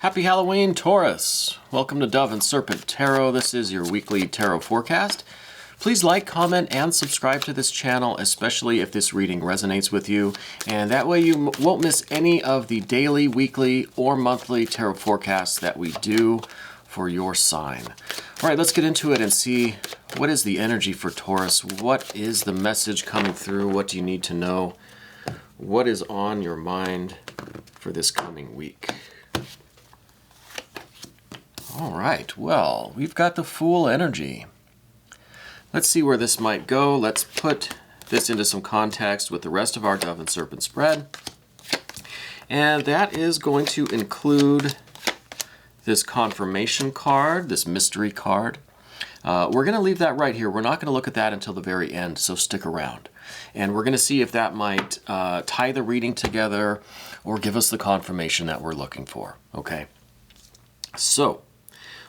Happy Halloween, Taurus! Welcome to Dove and Serpent Tarot. This is your weekly tarot forecast. Please like, comment, and subscribe to this channel, especially if this reading resonates with you. And that way you won't miss any of the daily, weekly, or monthly tarot forecasts that we do for your sign. All right, let's get into it and see what is the energy for Taurus. What is the message coming through? What do you need to know? What is on your mind for this coming week? All right, well, we've got the Fool energy. Let's see where this might go. Let's put this into some context with the rest of our Dove and Serpent spread. And that is going to include this confirmation card, this mystery card. We're going to leave that right here. We're not going to look at that until the very end, so stick around. And we're going to see if that might tie the reading together or give us the confirmation that we're looking for, okay? So,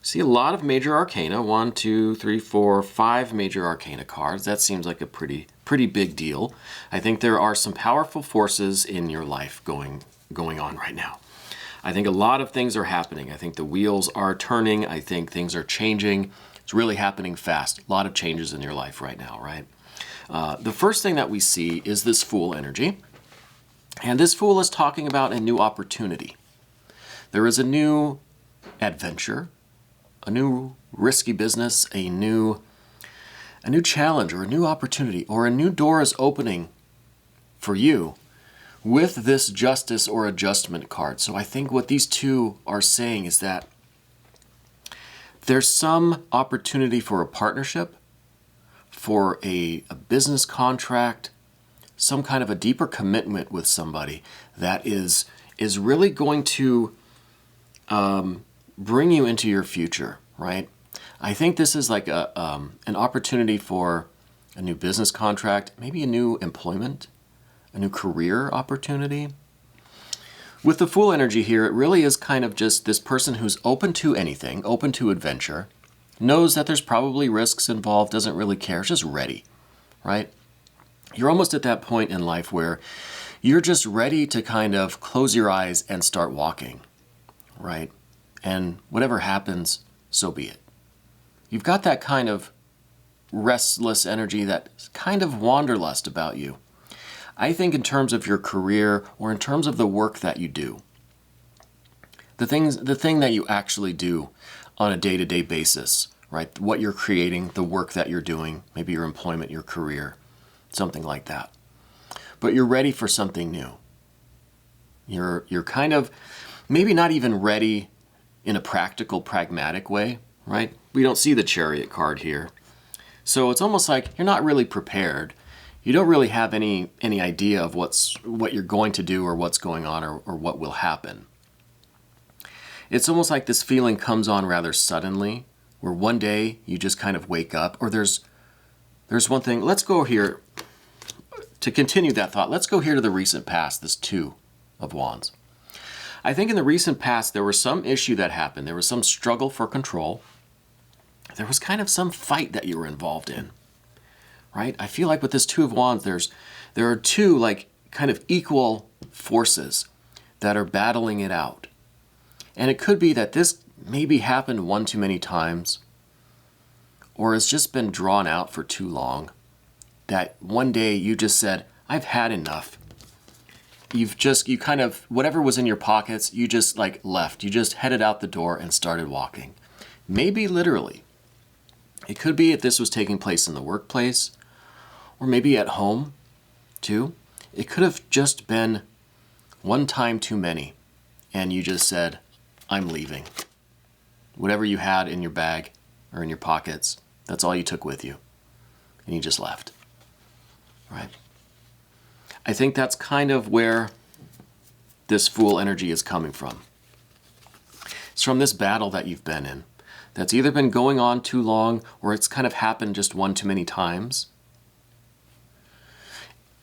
see a lot of major arcana, 1, 2, 3, 4, 5 major arcana cards. That seems like a pretty big deal. I think there are some powerful forces in your life going on right now. I think a lot of things are happening. I think the wheels are turning. I think things are changing. It's really happening fast. A lot of changes in your life right now, right? The first thing that we see is this Fool energy. And this Fool is talking about a new opportunity. There is a new adventure, a new risky business, a new challenge or a new opportunity or a new door is opening for you with this Justice or Adjustment card. So I think what these two are saying is that there's some opportunity for a partnership, for a business contract, some kind of a deeper commitment with somebody that is really going to bring you into your future, right? I think this is like an opportunity for a new business contract, maybe a new employment, a new career opportunity. With the Fool energy here, it really is kind of just this person who's open to anything, open to adventure, knows that there's probably risks involved, doesn't really care, is just ready, right? You're almost at that point in life where you're just ready to kind of close your eyes and start walking, right? And whatever happens, so be it. You've got that kind of restless energy, that kind of wanderlust about you. I think in terms of your career or in terms of the work that you do, the thing that you actually do on a day-to-day basis, right? What you're creating, the work that you're doing, maybe your employment, your career, something like that. But you're ready for something new. You're kind of maybe not even ready in a practical, pragmatic way, right? We don't see the Chariot card here. So it's almost like you're not really prepared. You don't really have any idea of what you're going to do or what's going on or what will happen. It's almost like this feeling comes on rather suddenly, where one day you just kind of wake up, or there's one thing. Let's go here, to continue that thought, let's go here to the recent past, this Two of Wands. I think in the recent past, there was some issue that happened. There was some struggle for control. There was kind of some fight that you were involved in, right? I feel like with this Two of Wands, there are two like kind of equal forces that are battling it out. And it could be that this maybe happened one too many times, or it's just been drawn out for too long, that one day you just said, I've had enough. You kind of, whatever was in your pockets, you just like left. You just headed out the door and started walking. Maybe literally. It could be if this was taking place in the workplace, or maybe at home too. It could have just been one time too many, and you just said, I'm leaving. Whatever you had in your bag or in your pockets, that's all you took with you, and you just left, right? I think that's kind of where this Fool energy is coming from. It's from this battle that you've been in, that's either been going on too long or it's kind of happened just one too many times.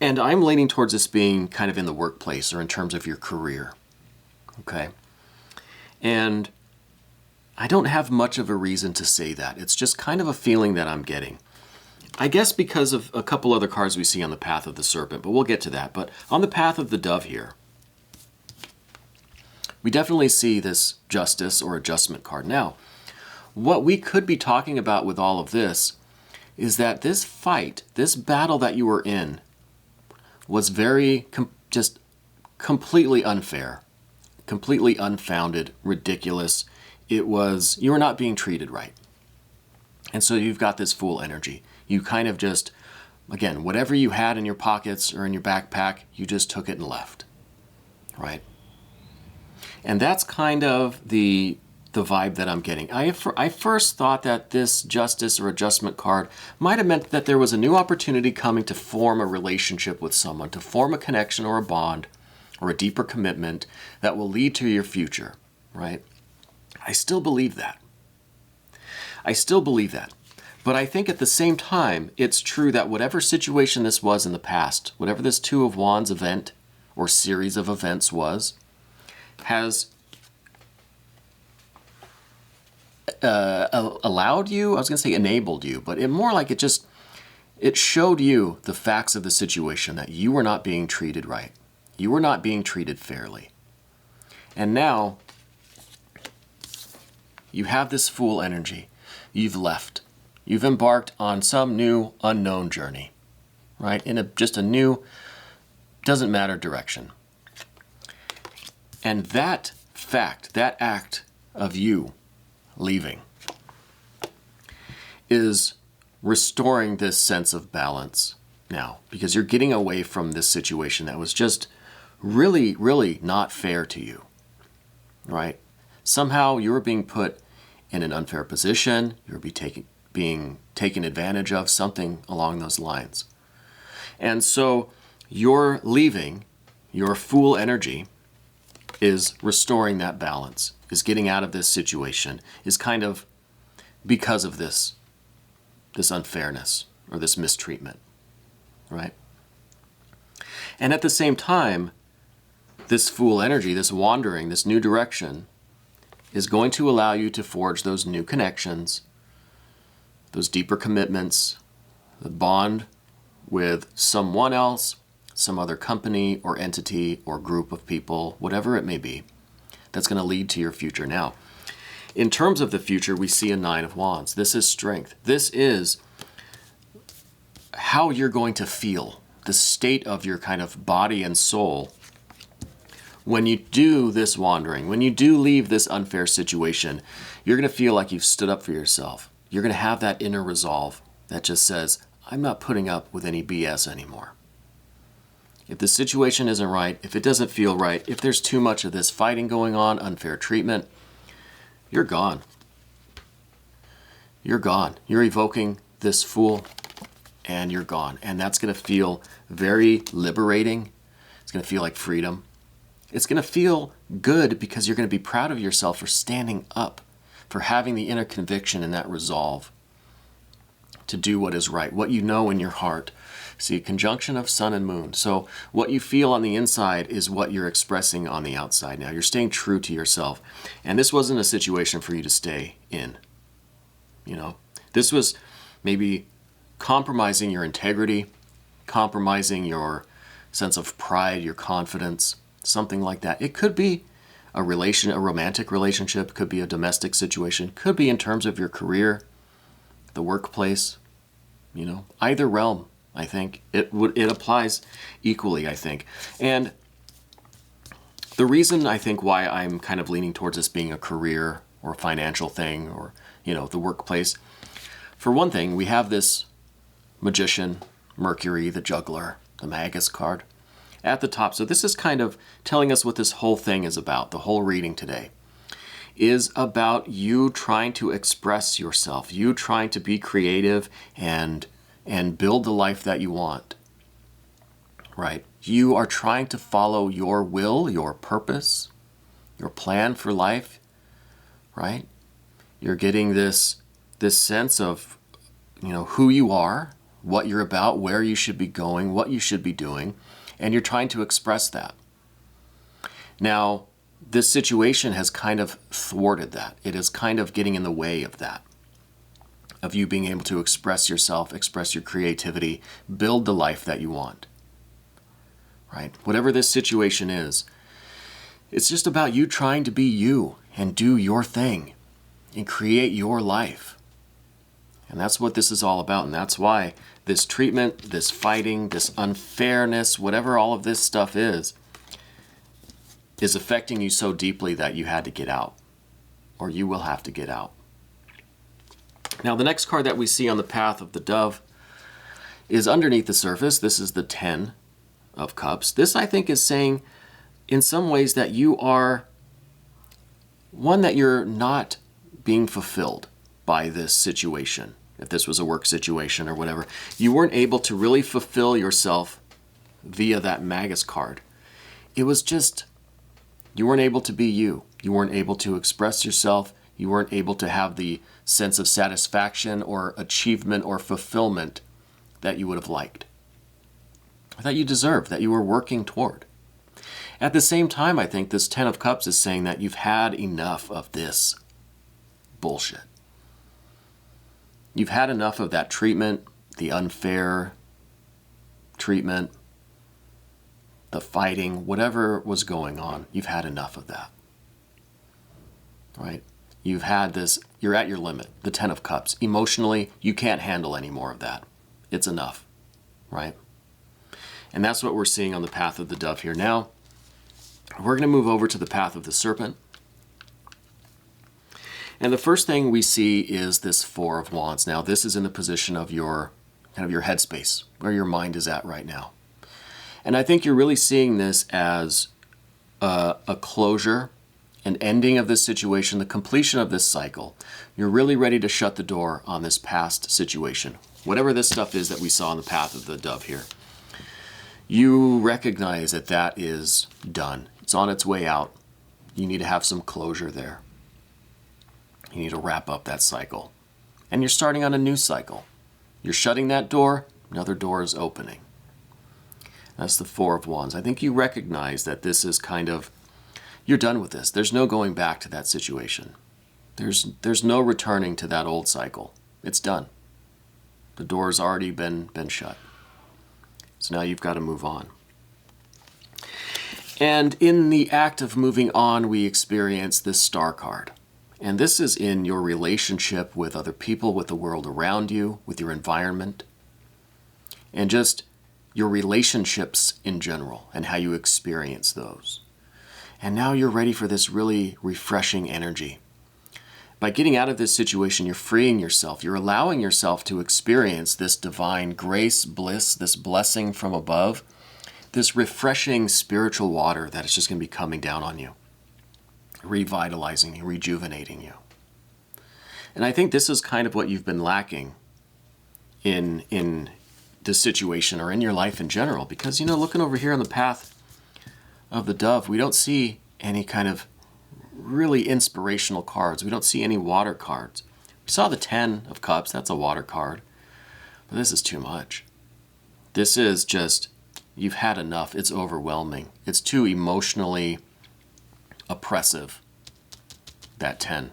And I'm leaning towards this being kind of in the workplace or in terms of your career, okay? And I don't have much of a reason to say that. It's just kind of a feeling that I'm getting. I guess because of a couple other cards we see on the path of the Serpent, but we'll get to that. But on the path of the Dove here, we definitely see this justice or adjustment card. Now, what we could be talking about with all of this is that this fight, this battle that you were in, was just completely unfair, completely unfounded, ridiculous. You were not being treated right. And so you've got this Fool energy. You kind of just, again, whatever you had in your pockets or in your backpack, you just took it and left, right? And that's kind of the vibe that I'm getting. I first thought that this justice or adjustment card might have meant that there was a new opportunity coming to form a relationship with someone, to form a connection or a bond or a deeper commitment that will lead to your future, right? I still believe that. But I think at the same time, it's true that whatever situation this was in the past, whatever this Two of Wands event or series of events was, has allowed you, I was going to say enabled you, but more like it showed you the facts of the situation, that you were not being treated right. You were not being treated fairly. And now you have this Fool energy. You've left. You've embarked on some new unknown journey, right? In just a new, doesn't matter direction. And that fact, that act of you leaving is restoring this sense of balance now, because you're getting away from this situation that was just really, really not fair to you, right? Somehow you were being put in an unfair position, you were being taken advantage of, something along those lines. And so your leaving, your Fool energy, is restoring that balance, is getting out of this situation, is kind of because of this unfairness or this mistreatment, right? And at the same time, this Fool energy, this wandering, this new direction, is going to allow you to forge those new connections, those deeper commitments, the bond with someone else, some other company or entity or group of people, whatever it may be, that's going to lead to your future. Now, in terms of the future, we see a Nine of Wands. This is strength. This is how you're going to feel, the state of your kind of body and soul when you do this wandering, when you do leave this unfair situation. You're going to feel like you've stood up for yourself. You're going to have that inner resolve that just says, I'm not putting up with any BS anymore. If the situation isn't right, if it doesn't feel right, if there's too much of this fighting going on, unfair treatment, you're gone. You're gone. You're evoking this Fool and you're gone. And that's going to feel very liberating. It's going to feel like freedom. It's going to feel good because you're going to be proud of yourself for standing up, for having the inner conviction and that resolve to do what is right, what you know in your heart. See, conjunction of sun and moon. So what you feel on the inside is what you're expressing on the outside. Now, you're staying true to yourself. And this wasn't a situation for you to stay in. You know, this was maybe compromising your integrity, compromising your sense of pride, your confidence, something like that. It could be a romantic relationship, could be a domestic situation, could be in terms of your career, the workplace, you know, either realm. I think it applies equally, I think. And the reason I think why I'm kind of leaning towards this being a career or financial thing or, you know, the workplace, for one thing, we have this magician, Mercury, the juggler, the Magus card at the top. So this is kind of telling us what this whole thing is about. The whole reading today is about you trying to express yourself, you trying to be creative and build the life that you want, right? You are trying to follow your will, your purpose, your plan for life, right? You're getting this sense of, you know, who you are, what you're about, where you should be going, what you should be doing, and you're trying to express that. Now, this situation has kind of thwarted that. It is kind of getting in the way of that, of you being able to express yourself, express your creativity, build the life that you want, right? Whatever this situation is, It's just about you trying to be you and do your thing and create your life. And that's what this is all about. And that's why this treatment, this fighting, this unfairness, whatever all of this stuff is affecting you so deeply that you had to get out, or you will have to get out. Now, the next card that we see on the path of the dove is underneath the surface. This is the 10 of Cups. This, I think, is saying in some ways that you are one, that you're not being fulfilled by this situation. If this was a work situation or whatever, you weren't able to really fulfill yourself via that Magus card. It was just, you weren't able to be you. You weren't able to express yourself. You weren't able to have the sense of satisfaction or achievement or fulfillment that you would have liked, that you deserved, that you were working toward. At the same time, I think this 10 of Cups is saying that you've had enough of this bullshit. You've had enough of that treatment, the unfair treatment, the fighting, whatever was going on. You've had enough of that, right? You've had this, you're at your limit, the 10 of Cups. Emotionally, you can't handle any more of that. It's enough, right? And that's what we're seeing on the path of the dove here. Now, we're going to move over to the path of the serpent. And the first thing we see is this 4 of Wands. Now, this is in the position of your kind of your headspace, where your mind is at right now. And I think you're really seeing this as a closure, an ending of this situation, the completion of this cycle. You're really ready to shut the door on this past situation, whatever this stuff is that we saw on the path of the dove here. You recognize that that is done. It's on its way out. You need to have some closure there. You need to wrap up that cycle. And you're starting on a new cycle. You're shutting that door, another door is opening. That's the 4 of Wands. I think you recognize that this is kind of, you're done with this. There's no going back to that situation. There's no returning to that old cycle. It's done. The door's already been shut. So now you've got to move on. And in the act of moving on, we experience this Star card. And this is in your relationship with other people, with the world around you, with your environment, and just your relationships in general and how you experience those. And now you're ready for this really refreshing energy. By getting out of this situation, you're freeing yourself. You're allowing yourself to experience this divine grace, bliss, this blessing from above, this refreshing spiritual water that is just going to be coming down on you, revitalizing you, rejuvenating you. And I think this is kind of what you've been lacking in this situation or in your life in general. Because, looking over here on the path of the dove, we don't see any kind of really inspirational cards. We don't see any water cards. We saw the 10 of Cups. That's a water card. But this is too much. This is just, you've had enough. It's overwhelming. It's too emotionally oppressive, that 10.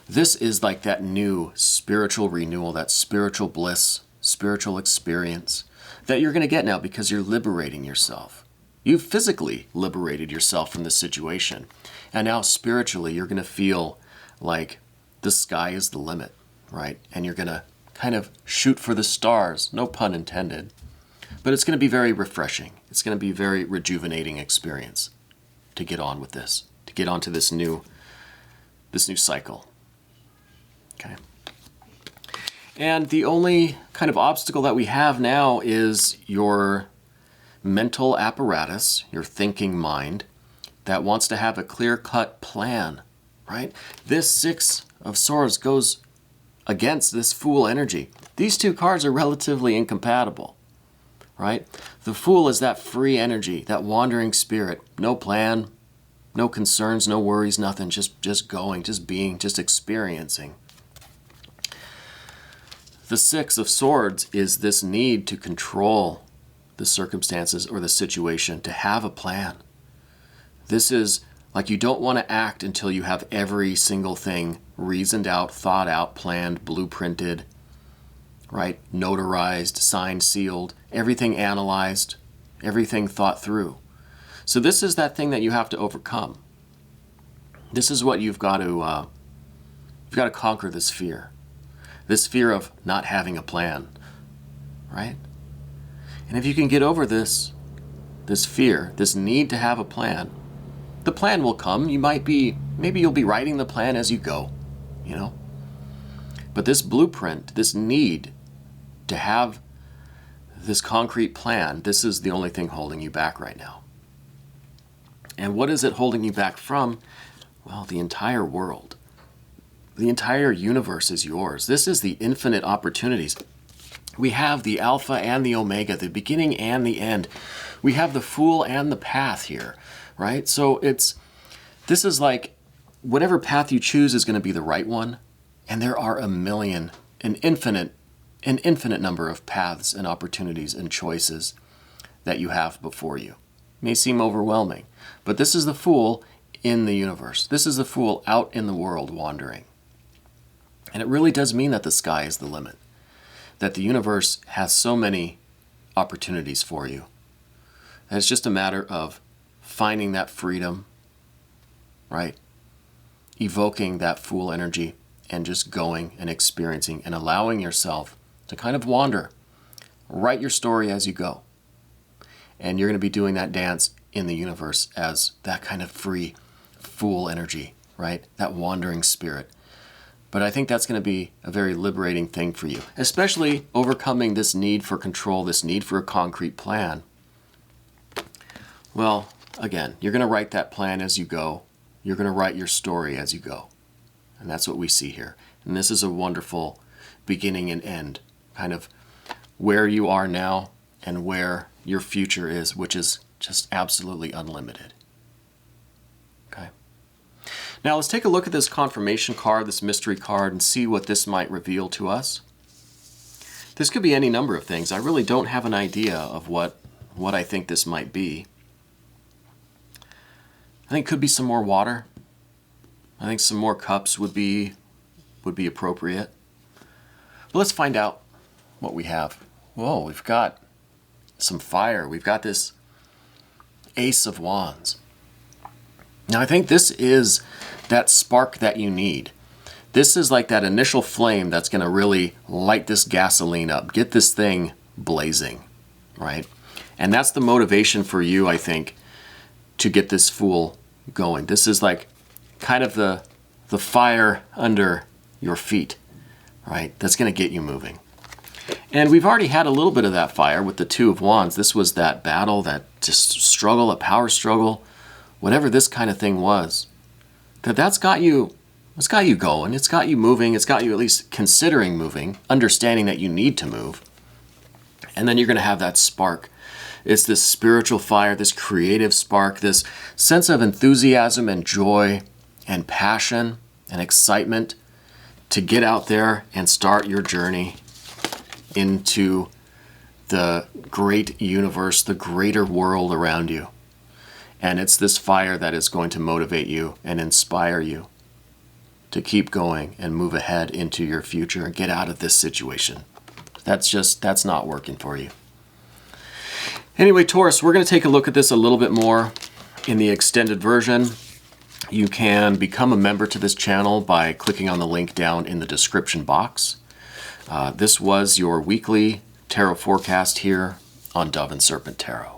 This is like that new spiritual renewal, that spiritual bliss, spiritual experience that you're going to get now because you're liberating yourself. You've physically liberated yourself from this situation. And now spiritually, you're going to feel like the sky is the limit, right? And you're going to kind of shoot for the stars, no pun intended. But it's going to be very refreshing. It's going to be a very rejuvenating experience to get on with this, to get onto this new cycle. Okay. And the only kind of obstacle that we have now is your mental apparatus, your thinking mind, that wants to have a clear-cut plan, right? This 6 of Swords goes against this Fool energy. These two cards are relatively incompatible, right? The Fool is that free energy, that wandering spirit, no plan, no concerns, no worries, nothing, just going, just being, just experiencing. The 6 of Swords is this need to control the circumstances or the situation, to have a plan. This is like you don't want to act until you have every single thing reasoned out, thought out, planned, blueprinted, right? Notarized, signed, sealed, everything analyzed, everything thought through. So this is that thing that you have to overcome. This is what you've got to conquer, this fear of not having a plan, right? And if you can get over this fear, this need to have a plan, the plan will come. Maybe you'll be writing the plan as you go, you know? But this blueprint, this need to have this concrete plan, this is the only thing holding you back right now. And what is it holding you back from? Well, the entire world. The entire universe is yours. This is the infinite opportunities. We have the Alpha and the Omega, the beginning and the end. We have the Fool and the Path here, right? So this is like whatever path you choose is going to be the right one. And there are an infinite number of paths and opportunities and choices that you have before you. It may seem overwhelming, but this is the Fool in the universe. This is the Fool out in the world wandering. And it really does mean that the sky is the limit, that the universe has so many opportunities for you. And it's just a matter of finding that freedom, right? Evoking that Fool energy and just going and experiencing and allowing yourself to kind of wander. Write your story as you go. And you're going to be doing that dance in the universe as that kind of free Fool energy, right? That wandering spirit. But I think that's going to be a very liberating thing for you, especially overcoming this need for control, this need for a concrete plan. Well, again, you're going to write that plan as you go. You're going to write your story as you go. And that's what we see here. And this is a wonderful beginning and end, kind of where you are now and where your future is, which is just absolutely unlimited. Okay. Now let's take a look at this confirmation card, this mystery card, and see what this might reveal to us. This could be any number of things. I really don't have an idea of what I think this might be. I think it could be some more water. I think some more cups would be appropriate. But let's find out what we have. Whoa, we've got some fire. We've got this Ace of Wands. Now I think this is that spark that you need. This is like that initial flame that's going to really light this gasoline up, get this thing blazing, right? And that's the motivation for you, I think, to get this Fool going. This is like kind of the fire under your feet, right? That's going to get you moving. And we've already had a little bit of that fire with the Two of Wands. This was that battle, that just struggle, a power struggle, whatever this kind of thing was. That's got you, it's got you going, it's got you moving, it's got you at least considering moving, understanding that you need to move. And then you're going to have that spark. It's this spiritual fire, this creative spark, this sense of enthusiasm and joy and passion and excitement to get out there and start your journey into the great universe, the greater world around you. And it's this fire that is going to motivate you and inspire you to keep going and move ahead into your future and get out of this situation. That's not working for you. Anyway, Taurus, we're going to take a look at this a little bit more in the extended version. You can become a member to this channel by clicking on the link down in the description box. This was your weekly tarot forecast here on Dove and Serpent Tarot.